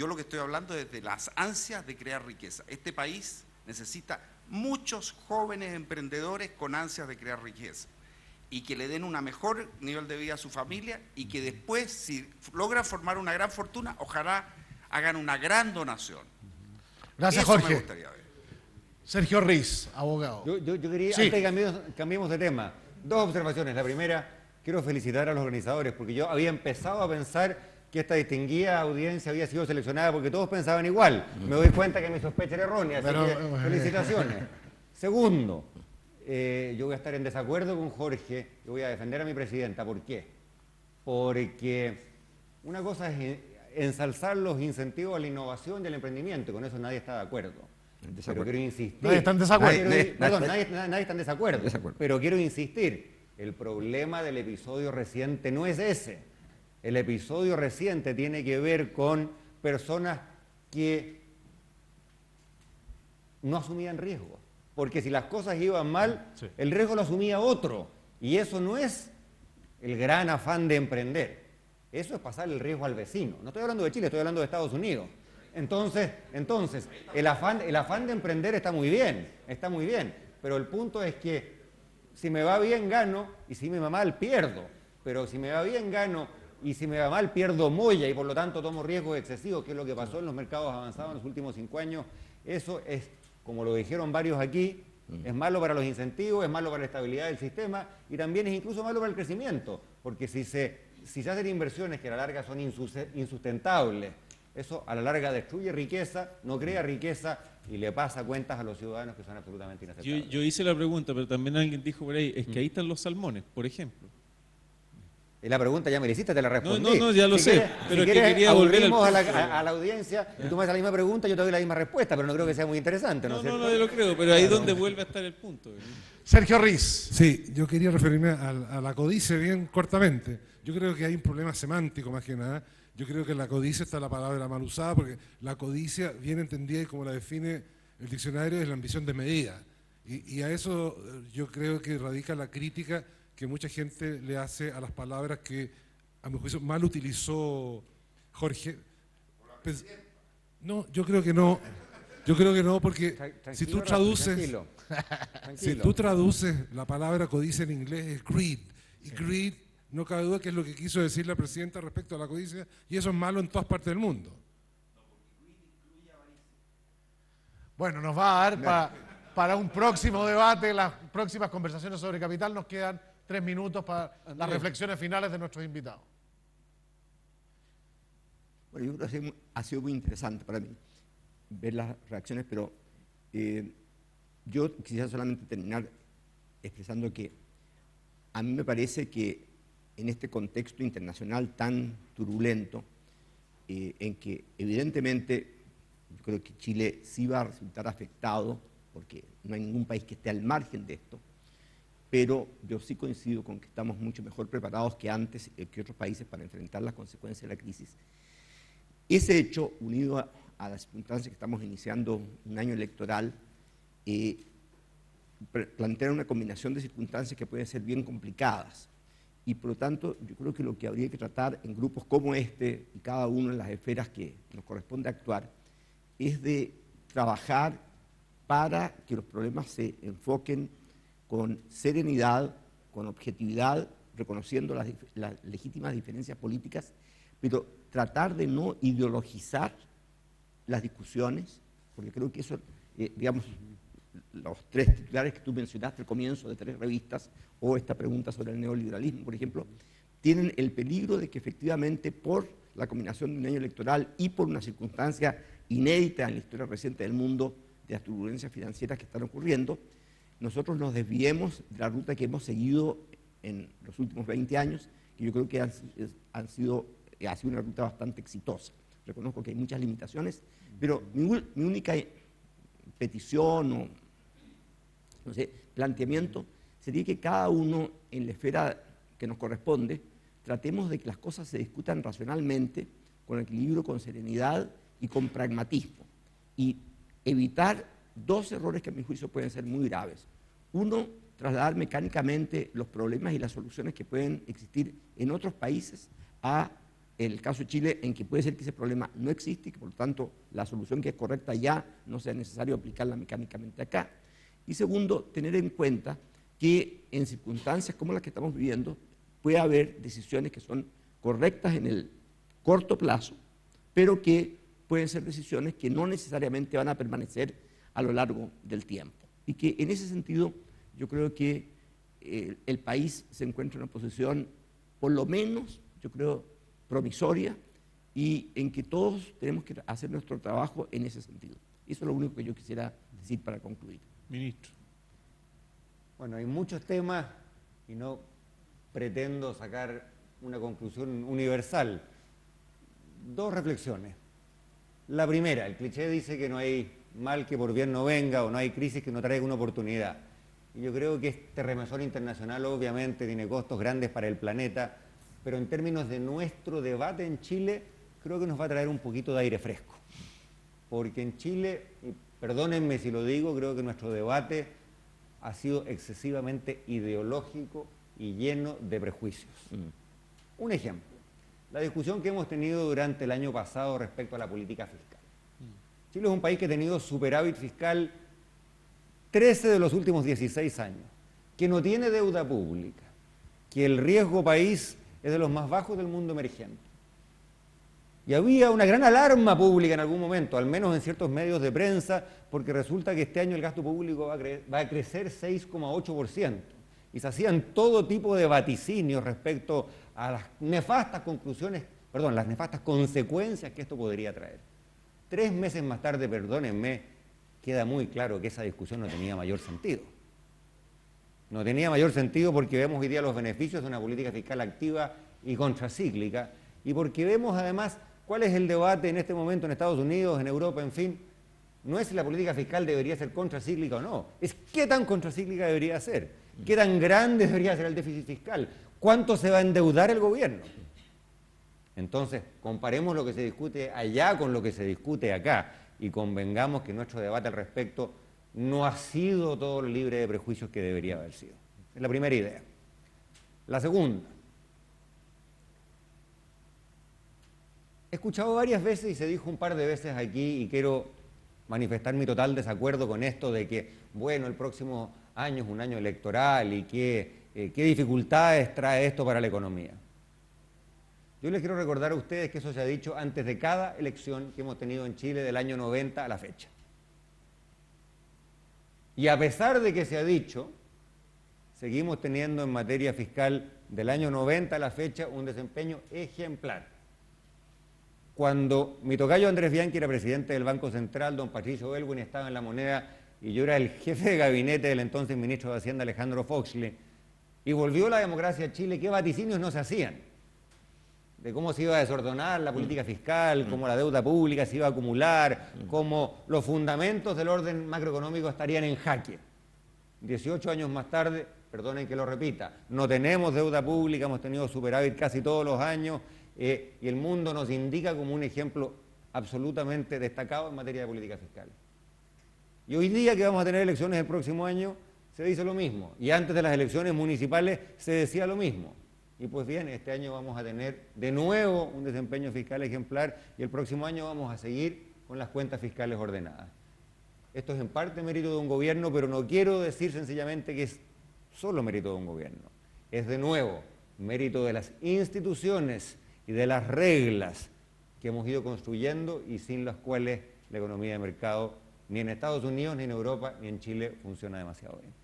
Yo lo que estoy hablando es de las ansias de crear riqueza. Este país necesita muchos jóvenes emprendedores con ansias de crear riqueza y que le den un mejor nivel de vida a su familia y que después, si logran formar una gran fortuna, ojalá hagan una gran donación. Gracias, Eso Jorge. me gustaría ver. Sergio Riz, abogado. Yo quería, Sí. antes que cambiemos de tema, dos observaciones. La primera, quiero felicitar a los organizadores, porque yo había empezado a pensar que esta distinguida audiencia había sido seleccionada porque todos pensaban igual. Me doy cuenta que mi sospecha era errónea, así que felicitaciones. Segundo, yo voy a estar en desacuerdo con Jorge, yo voy a defender a mi presidenta. ¿Por qué? Porque una cosa es ensalzar los incentivos a la innovación y al emprendimiento, con eso nadie está de acuerdo. Pero quiero insistir. Nadie está en desacuerdo. Nadie está en desacuerdo. Pero quiero insistir, el problema del episodio reciente no es ese. El episodio reciente tiene que ver con personas que no asumían riesgo. Porque si las cosas iban mal, el riesgo lo asumía otro. Y eso no es el gran afán de emprender. Eso es pasar el riesgo al vecino. No estoy hablando de Chile, estoy hablando de Estados Unidos. Entonces, el afán de emprender está muy bien, pero el punto es que si me va bien gano y si me va mal pierdo, pero si me va bien gano y si me va mal pierdo molla y por lo tanto tomo riesgos excesivos, que es lo que pasó en los mercados avanzados en los últimos 5 años. Eso es, como lo dijeron varios aquí, es malo para los incentivos, es malo para la estabilidad del sistema y también es incluso malo para el crecimiento, porque si se hacen inversiones que a la larga son insustentables, eso a la larga destruye riqueza, no crea riqueza y le pasa cuentas a los ciudadanos que son absolutamente inaceptables. Yo hice la pregunta, pero también alguien dijo por ahí, es que ahí están los salmones, por ejemplo. Y la pregunta ya me la hiciste, te la respondí. No, ya lo sé, pero si es que quería volver al punto. a la audiencia y tú me haces la misma pregunta, yo te doy la misma respuesta, pero no creo que sea muy interesante, ¿no? No, yo lo creo, pero ahí es donde vuelve a estar el punto. Sergio Riz. Sí, yo quería referirme a la codicia bien cortamente. Yo creo que hay un problema semántico más que nada. Yo creo que en la codicia está la palabra mal usada, porque la codicia, bien entendida y como la define el diccionario, es la ambición desmedida. Y a eso yo creo que radica la crítica que mucha gente le hace a las palabras que, a mi juicio, mal utilizó Jorge. Pues, no, yo creo que no. Yo creo que no, porque si tú traduces, si tú traduces la palabra codicia en inglés es greed, y greed no cabe duda que es lo que quiso decir la presidenta respecto a la codicia, y eso es malo en todas partes del mundo. Bueno, nos va a dar para un próximo debate, las próximas conversaciones sobre capital. Nos quedan 3 minutos para las reflexiones finales de nuestros invitados. Bueno, yo creo que ha sido muy interesante para mí ver las reacciones, pero yo quisiera solamente terminar expresando que a mí me parece que en este contexto internacional tan turbulento, en que evidentemente yo creo que Chile sí va a resultar afectado, porque no hay ningún país que esté al margen de esto, pero yo sí coincido con que estamos mucho mejor preparados que antes, que otros países, para enfrentar las consecuencias de la crisis. Ese hecho, unido a las circunstancias que estamos iniciando un año electoral, plantea una combinación de circunstancias que pueden ser bien complicadas. Y por lo tanto, yo creo que lo que habría que tratar en grupos como este, y cada uno en las esferas que nos corresponde actuar, es de trabajar para que los problemas se enfoquen con serenidad, con objetividad, reconociendo las legítimas diferencias políticas, pero tratar de no ideologizar las discusiones, porque creo que eso, digamos, los 3 titulares que tú mencionaste al comienzo de 3 revistas, o esta pregunta sobre el neoliberalismo, por ejemplo, tienen el peligro de que efectivamente por la combinación de un año electoral y por una circunstancia inédita en la historia reciente del mundo de las turbulencias financieras que están ocurriendo, nosotros nos desviemos de la ruta que hemos seguido en los últimos 20 años, que yo creo que ha sido una ruta bastante exitosa. Reconozco que hay muchas limitaciones, pero mi única petición o no sé, planteamiento sería que cada uno en la esfera que nos corresponde tratemos de que las cosas se discutan racionalmente, con equilibrio, con serenidad y con pragmatismo, y evitar 2 errores que a mi juicio pueden ser muy graves. Uno, trasladar mecánicamente los problemas y las soluciones que pueden existir en otros países a el caso de Chile, en que puede ser que ese problema no existe y que por lo tanto la solución que es correcta ya no sea necesario aplicarla mecánicamente acá. Y segundo, tener en cuenta que en circunstancias como las que estamos viviendo puede haber decisiones que son correctas en el corto plazo, pero que pueden ser decisiones que no necesariamente van a permanecer a lo largo del tiempo. Y que en ese sentido yo creo que el país se encuentra en una posición, por lo menos, yo creo, provisoria, y en que todos tenemos que hacer nuestro trabajo en ese sentido. Eso es lo único que yo quisiera decir para concluir. Ministro. Bueno, hay muchos temas y no pretendo sacar una conclusión universal. Dos reflexiones. La primera, el cliché dice que no hay mal que por bien no venga o no hay crisis que no traiga una oportunidad. Y yo creo que este remesón internacional obviamente tiene costos grandes para el planeta, pero en términos de nuestro debate en Chile, creo que nos va a traer un poquito de aire fresco. Porque en Chile, y perdónenme si lo digo, creo que nuestro debate ha sido excesivamente ideológico y lleno de prejuicios. Un ejemplo, la discusión que hemos tenido durante el año pasado respecto a la política fiscal. Chile es un país que ha tenido superávit fiscal 13 de los últimos 16 años, que no tiene deuda pública, que el riesgo país es de los más bajos del mundo emergente. Y había una gran alarma pública en algún momento, al menos en ciertos medios de prensa, porque resulta que este año el gasto público va a crecer 6,8%. Y se hacían todo tipo de vaticinios respecto a las nefastas las nefastas consecuencias que esto podría traer. 3 meses más tarde, perdónenme, queda muy claro que esa discusión no tenía mayor sentido. No tenía mayor sentido porque vemos hoy día los beneficios de una política fiscal activa y contracíclica, y porque vemos además cuál es el debate en este momento en Estados Unidos, en Europa, en fin. No es si la política fiscal debería ser contracíclica o no, es qué tan contracíclica debería ser, qué tan grande debería ser el déficit fiscal, cuánto se va a endeudar el gobierno. Entonces, comparemos lo que se discute allá con lo que se discute acá y convengamos que nuestro debate al respecto no ha sido todo lo libre de prejuicios que debería haber sido. Es la primera idea. La segunda, he escuchado varias veces y se dijo un par de veces aquí y quiero manifestar mi total desacuerdo con esto de que, bueno, el próximo año es un año electoral y qué dificultades trae esto para la economía. Yo les quiero recordar a ustedes que eso se ha dicho antes de cada elección que hemos tenido en Chile del año 90 a la fecha. Y a pesar de que se ha dicho, seguimos teniendo en materia fiscal del año 90 a la fecha un desempeño ejemplar. Cuando mi tocayo Andrés Bianchi era presidente del Banco Central, don Patricio Aylwin estaba en La Moneda y yo era el jefe de gabinete del entonces ministro de Hacienda Alejandro Foxley, y volvió la democracia a Chile, ¿qué vaticinios no se hacían? De cómo se iba a desordenar la política fiscal, cómo la deuda pública se iba a acumular, cómo los fundamentos del orden macroeconómico estarían en jaque. 18 años más tarde, perdonen que lo repita, no tenemos deuda pública, hemos tenido superávit casi todos los años, y el mundo nos indica como un ejemplo absolutamente destacado en materia de política fiscal. Y hoy día que vamos a tener elecciones el próximo año, se dice lo mismo, y antes de las elecciones municipales se decía lo mismo. Y pues bien, este año vamos a tener de nuevo un desempeño fiscal ejemplar y el próximo año vamos a seguir con las cuentas fiscales ordenadas. Esto es en parte mérito de un gobierno, pero no quiero decir sencillamente que es solo mérito de un gobierno. Es de nuevo mérito de las instituciones y de las reglas que hemos ido construyendo y sin las cuales la economía de mercado ni en Estados Unidos, ni en Europa, ni en Chile funciona demasiado bien.